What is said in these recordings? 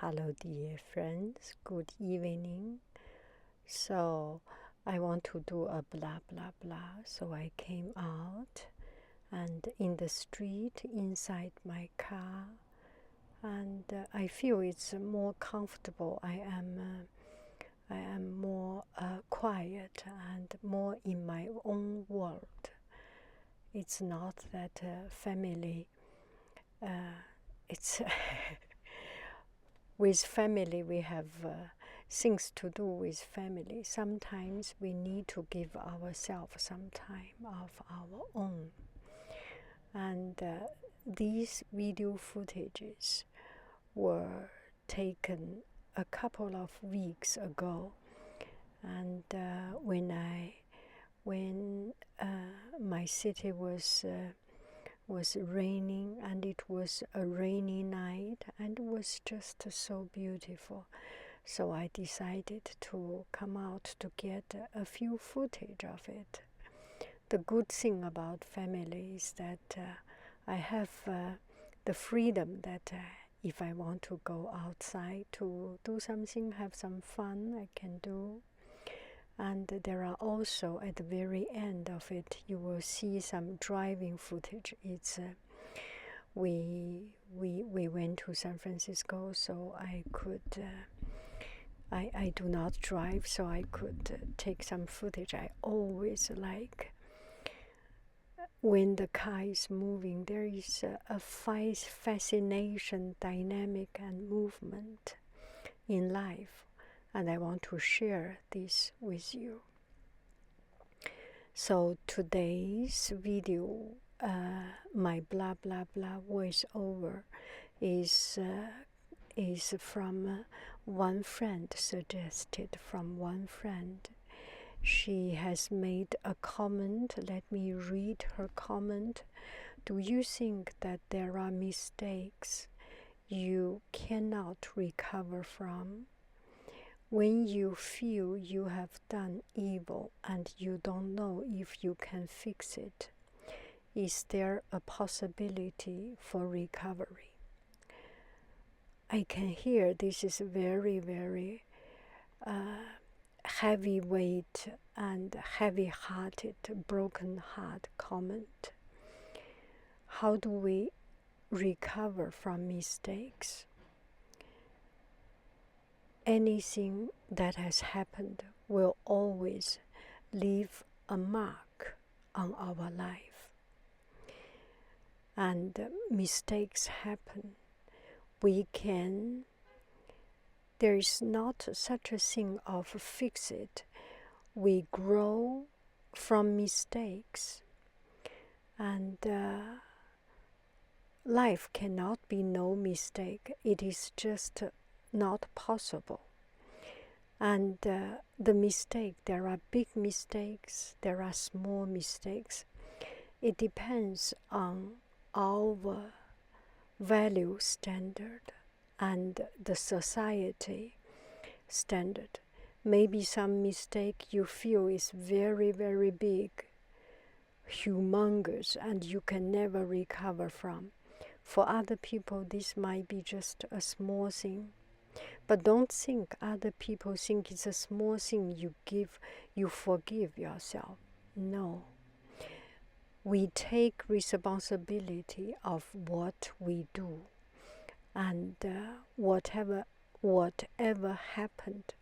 Hello, dear friends. Good evening. So, I want to do a blah blah blah. So, I came out and in the street inside my car, and I feel it's more comfortable. I am more quiet and more in my own world. It's not that family. It's with family, we have things to do with family. Sometimes we need to give ourselves some time of our own. And these video footages were taken a couple of weeks ago. And when my city was raining, and it was a rainy night, and it was just so beautiful. So I decided to come out to get a few footage of it. The good thing about family is that I have the freedom that if I want to go outside to do something, have some fun, I can do. And there are also, at the very end of it, you will see some driving footage. It's we went to San Francisco, so I could. I do not drive, so I could take some footage. I always like when the car is moving. There is a fascination, dynamic, and movement in life. And I want to share this with you. So today's video, my blah blah blah voiceover, is from one friend, suggested from one friend. She has made a comment. Let me read her comment. Do you think that there are mistakes you cannot recover from? When you feel you have done evil and you don't know if you can fix it, is there a possibility for recovery? I can hear this is very, very heavyweight and heavy-hearted, broken heart comment. How do we recover from mistakes? Anything that has happened will always leave a mark on our life. And mistakes happen. There is not such a thing of fix it. We grow from mistakes. And life cannot be no mistake. It is just not possible. And the mistake, there are big mistakes, there are small mistakes. It depends on our value standard and the society standard. Maybe some mistake you feel is very, very big, humongous, and you can never recover from. For other people, this might be just a small thing. But don't think other people think it's a small thing you forgive yourself. No. We take responsibility of what we do. And whatever happened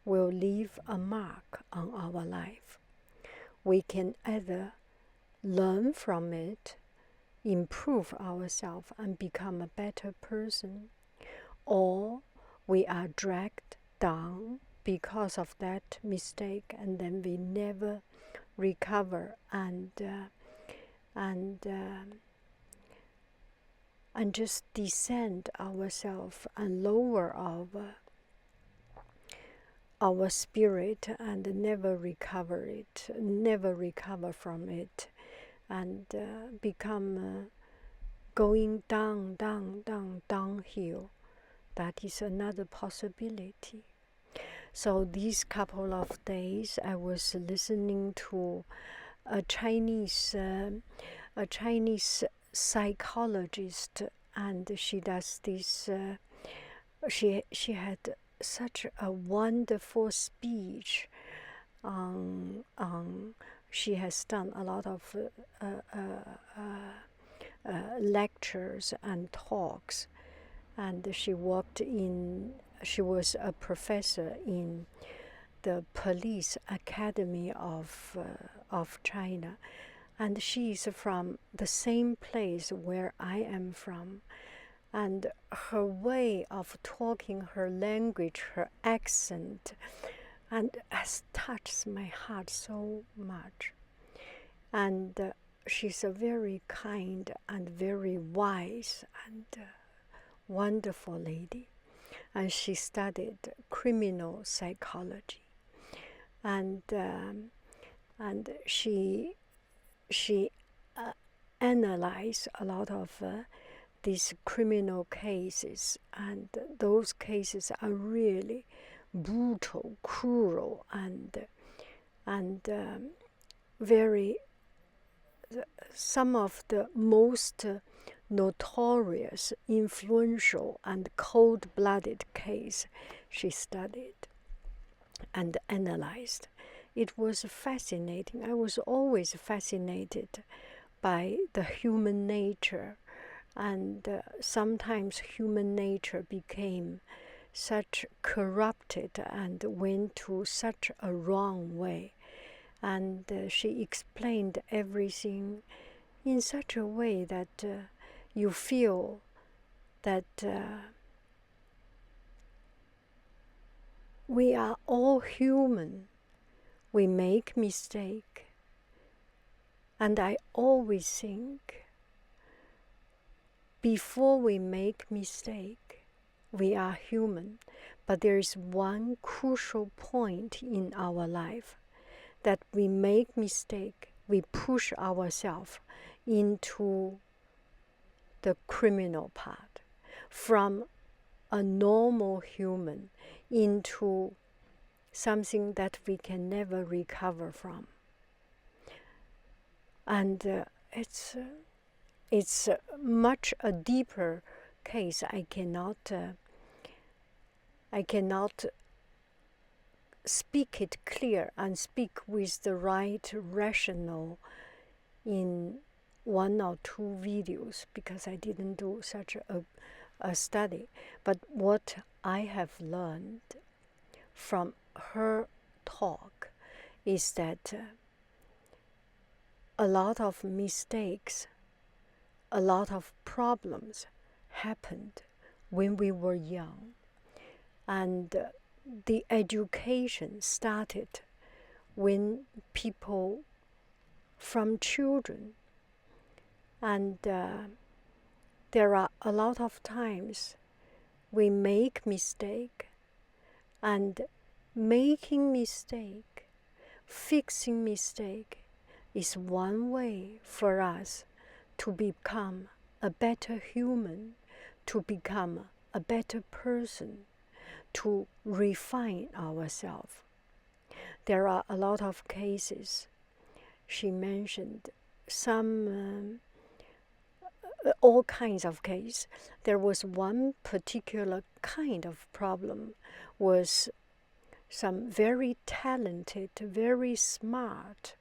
will leave a mark on our life. We can either learn from it, improve ourselves, and become a better person, or we are dragged down because of that mistake, and then we never recover and just descend ourselves and lower our spirit and never recover from it, and become going downhill. That is another possibility. So these couple of days, I was listening to a Chinese psychologist, and she does this she had such a wonderful speech. She has done a lot of lectures and talks, and she was a professor in the police academy of China, and she is from the same place where I am from. And her way of talking, her language, her accent, and has touched my heart so much. And she's a very kind and very wise and wonderful lady. And she studied criminal psychology. And she analyzed a lot of these criminal cases, and those cases are really brutal, cruel, and very some of the most notorious, influential, and cold-blooded case she studied and analyzed. It was fascinating. I was always fascinated by the human nature, and sometimes human nature became such corrupted and went to such a wrong way. And she explained everything in such a way that you feel that we are all human. We make mistakes. And I always think, before we make mistake, we are human. But there is one crucial point in our life, that we make mistake, we push ourselves into the criminal part, from a normal human into something that we can never recover from. And it's much a deeper case. I cannot speak it clear and speak with the right rationale in 1 or 2 videos, because I didn't do such a study. But what I have learned from her talk is that a lot of mistakes, a lot of problems happened when we were young. And the education started when people, from children. And there are a lot of times we make mistake, and making mistake, fixing mistake is one way for us to become a better human, to become a better person, to refine ourselves. There are a lot of cases. She mentioned some, all kinds of cases. There was one particular kind of problem, was some very talented, very smart,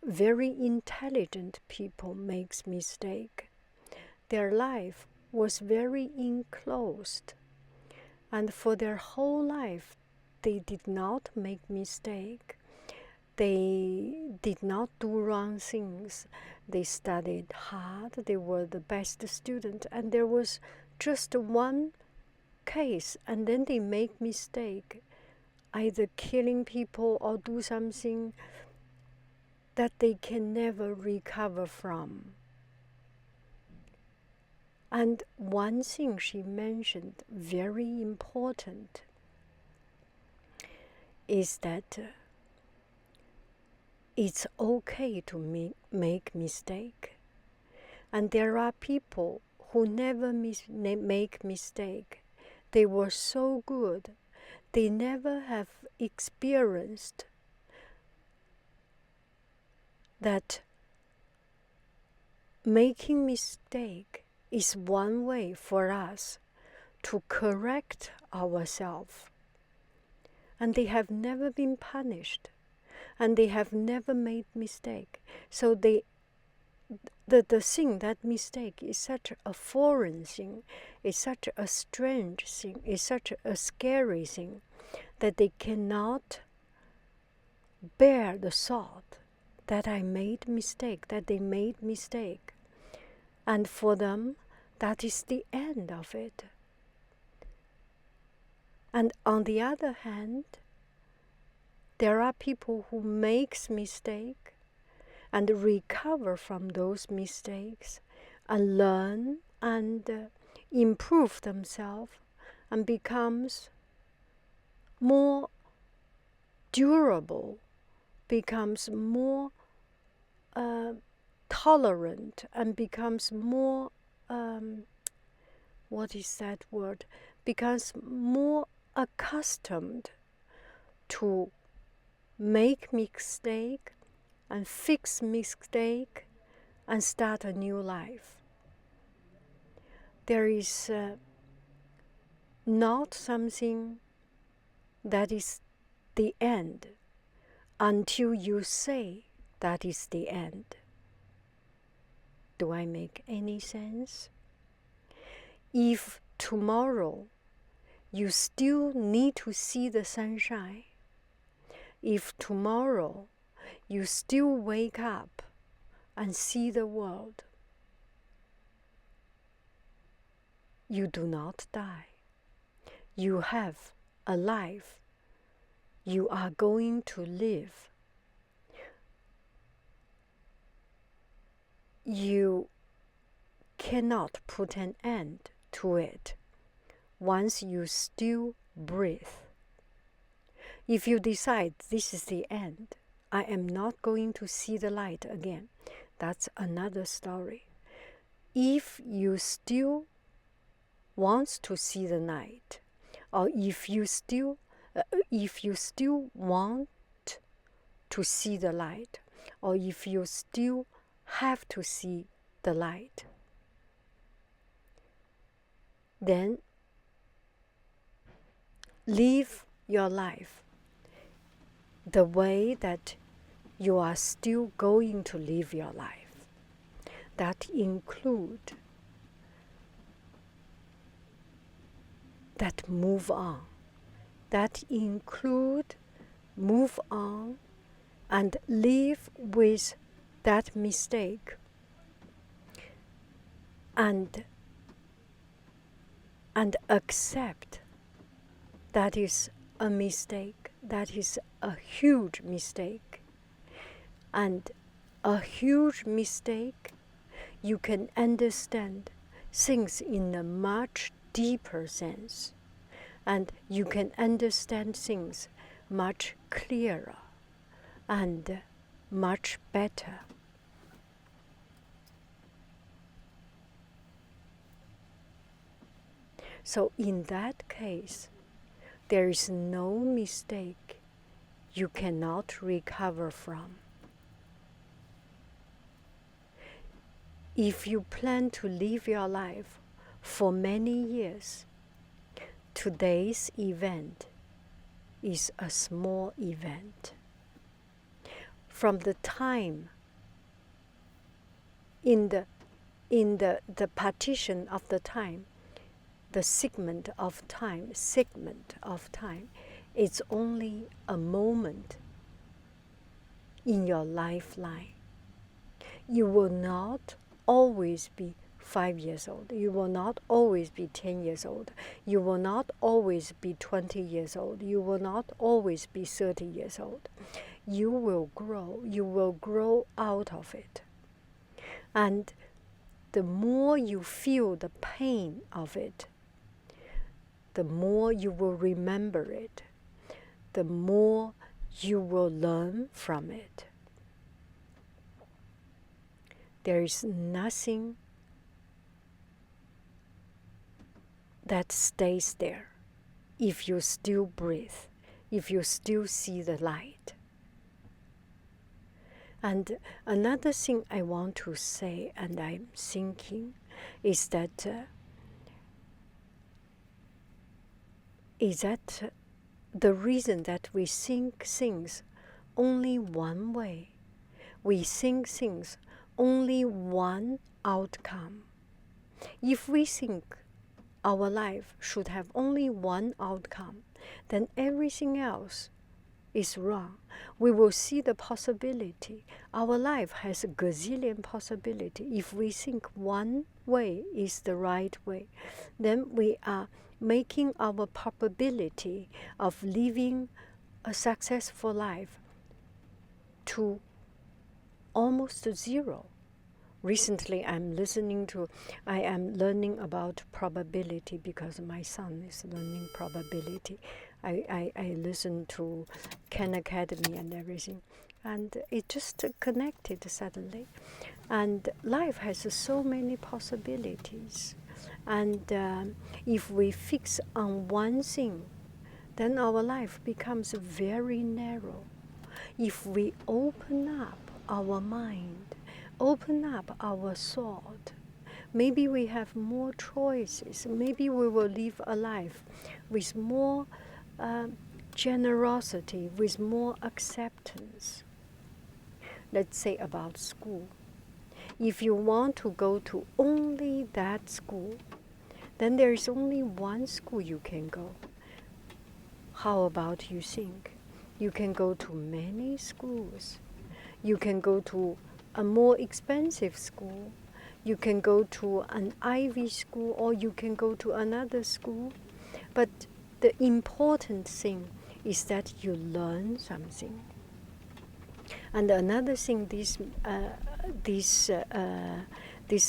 very intelligent people makes mistake. Their life was very enclosed, and for their whole life they did not make mistake. They did not do wrong things. They studied hard. They were the best student, and there was just one case, and then they make mistake, either killing people or do something that they can never recover from. And one thing she mentioned, very important, is that it's okay to make mistake. And there are people who never make mistake. They were so good. They never have experienced that making mistake is one way for us to correct ourselves. And they have never been punished, and they have never made mistake. So the thing, that mistake, is such a foreign thing, is such a strange thing, is such a scary thing, that they cannot bear the thought that I made mistake, that they made mistake. And for them, that is the end of it. And on the other hand, there are people who makes mistake and recover from those mistakes and learn and improve themselves and becomes more durable, becomes more tolerant, and becomes more, what is that word? Becomes more accustomed to make mistake and fix mistake and start a new life. There is not something that is the end until you say that is the end. Do I make any sense? If tomorrow you still need to see the sunshine, if tomorrow you still wake up and see the world, you do not die. You have a life. You are going to live. You cannot put an end to it once you still breathe. If you decide this is the end, I am not going to see the light again, that's another story. If you still want to see the light, or if you still want to see the light, or if you still have to see the light, then live your life the way that you are still going to live your life. That include that move on. That include move on and live with that mistake and accept that is a mistake, that is a huge mistake. And a huge mistake, you can understand things in a much deeper sense, and you can understand things much clearer and much better. So in that case, there is no mistake you cannot recover from. If you plan to live your life for many years, today's event is a small event. From the time in the partition of the time, the segment of time, it's only a moment in your lifeline. You will not always be 5 years old. You will not always be 10 years old. You will not always be 20 years old. You will not always be 30 years old. You will grow. You will grow out of it. And the more you feel the pain of it, the more you will remember it, the more you will learn from it. There is nothing that stays there if you still breathe, if you still see the light. And another thing I want to say, and I'm thinking, is that the reason that we think things only one way. We think things only one outcome. If we think our life should have only one outcome, then everything else is wrong. We will see the possibility. Our life has a gazillion possibility. If we think one way is the right way, then we are making our probability of living a successful life to almost zero. Recently, I am learning about probability because my son is learning probability. I listen to Khan Academy and everything, and it just connected suddenly. And life has so many possibilities, and if we fix on one thing, then our life becomes very narrow. If we open up our mind, open up our thought, maybe we have more choices. Maybe we will live a life with more generosity, with more acceptance. Let's say about school. If you want to go to only that school, then there is only one school you can go. How about you think? You can go to many schools. You can go to a more expensive school. You can go to an Ivy school, or you can go to another school. But the important thing is that you learn something. And another thing this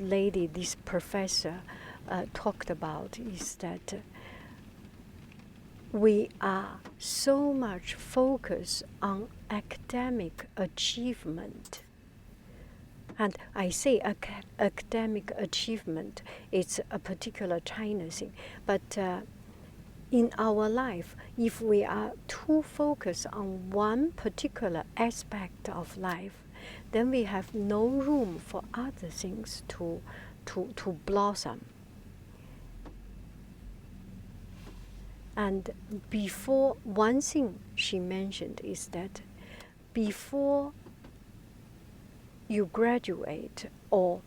lady, this professor talked about is that we are so much focused on academic achievement. And I say academic achievement, it's a particular China thing. But in our life, if we are too focused on one particular aspect of life, then we have no room for other things to blossom. And before, one thing she mentioned is that before you graduate or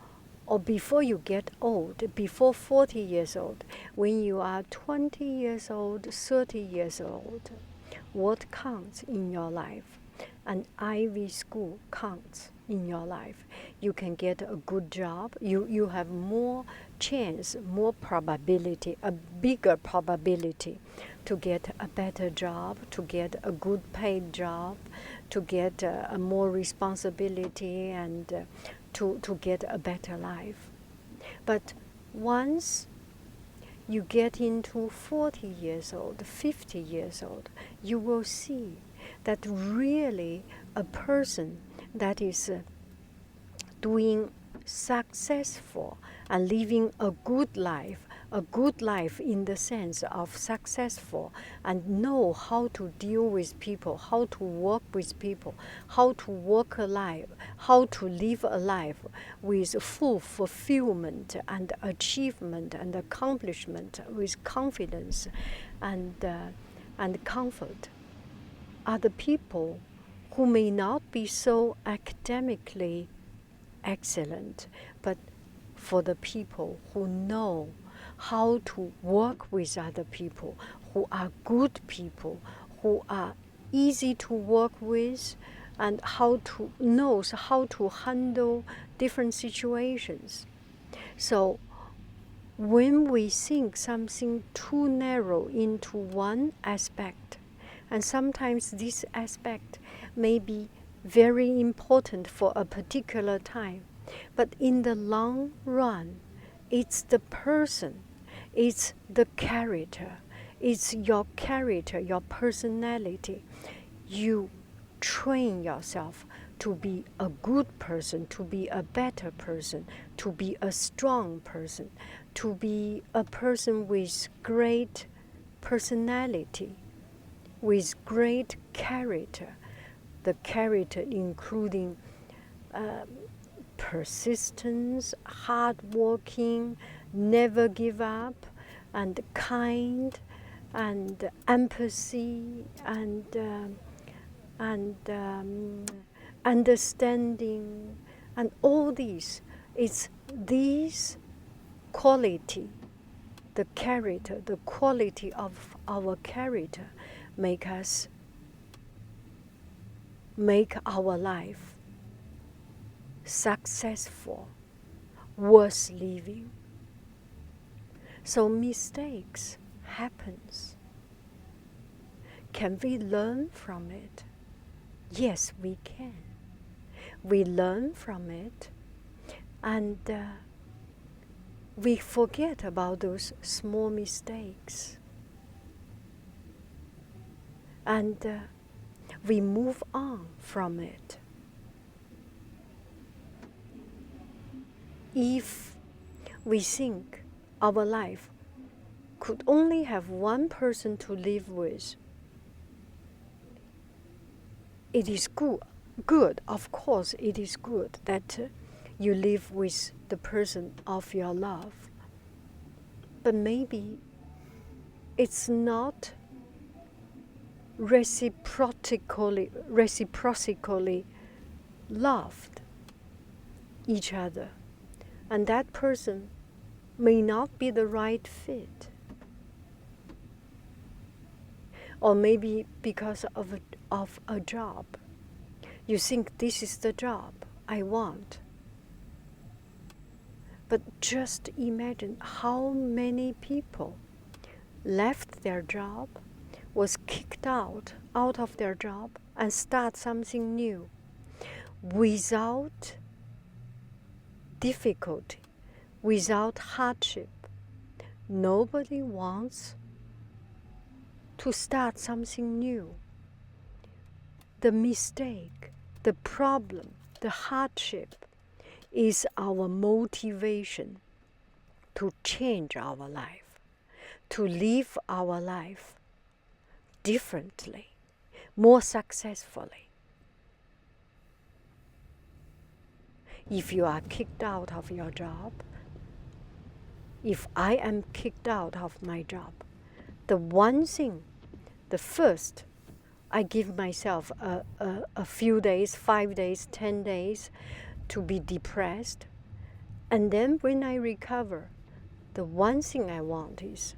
before you get old, before 40 years old, when you are 20 years old, 30 years old, what counts in your life? An Ivy school counts in your life. You can get a good job. You have more chance, more probability, a bigger probability to get a better job, to get a good paid job, to get a more responsibility, and to get a better life. But once you get into 40 years old, 50 years old, you will see that really a person that is doing successful and living a good life in the sense of successful, and know how to deal with people, how to work with people, how to work a life, how to live a life with full fulfillment and achievement and accomplishment, with confidence and comfort, are the people who may not be so academically excellent, but for the people who know how to work with other people, who are good people, who are easy to work with, and knows how to handle different situations. So when we think something too narrow into one aspect, and sometimes this aspect may be very important for a particular time, but in the long run, it's the person, it's the character, it's your character, your personality. You train yourself to be a good person, to be a better person, to be a strong person, to be a person with great personality, with great character. The character including persistence, hardworking, never give up, and kind, and empathy, and understanding, and all these. It's these quality, the character, the quality of our character, make our life successful, worth living. So mistakes happens. Can we learn from it? Yes, we can. We learn from it, and we forget about those small mistakes, and we move on from it. If we think our life could only have one person to live with, it is good, of course it is good that you live with the person of your love. But maybe it's not reciprocally loved each other, and that person may not be the right fit. Or maybe because of a job. You think this is the job I want. But just imagine how many people left their job, was kicked out of their job, and start something new without difficulty, without hardship. Nobody wants to start something new. The mistake, the problem, the hardship is our motivation to change our life, to live our life differently, more successfully. If you are kicked out of your job, if I am kicked out of my job, the one thing, the first, I give myself a few days, 5 days, 10 days to be depressed. And then when I recover, the one thing I want is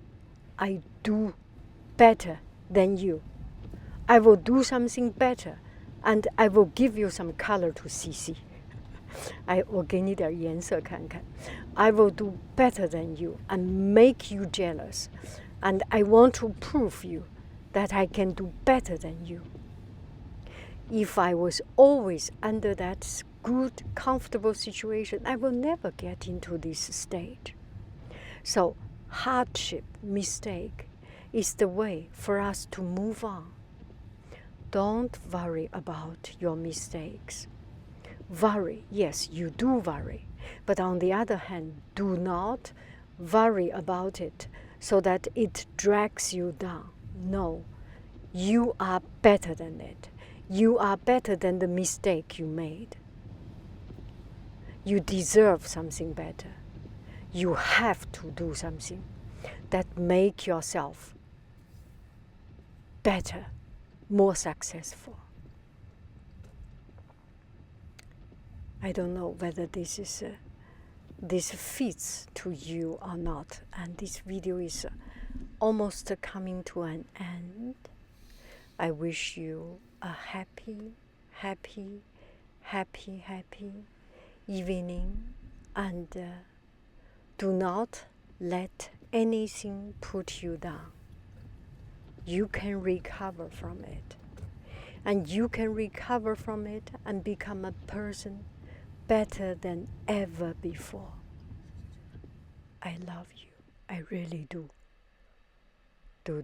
I do better than you. I will do something better, and I will give you some color to see. 我给你点颜色看看. I will do better than you and make you jealous. And I want to prove you that I can do better than you. If I was always under that good, comfortable situation, I will never get into this stage. So hardship, mistake, is the way for us to move on. Don't worry about your mistakes. Worry, yes, you do worry. But on the other hand, do not worry about it so that it drags you down. No, you are better than it. You are better than the mistake you made. You deserve something better. You have to do something that make yourself better, more successful. I don't know whether this fits to you or not, and this video is almost coming to an end. I wish you a happy evening, and do not let anything put you down. You can recover from it, and you can recover from it and become a person better than ever before. I love you. I really do. Do.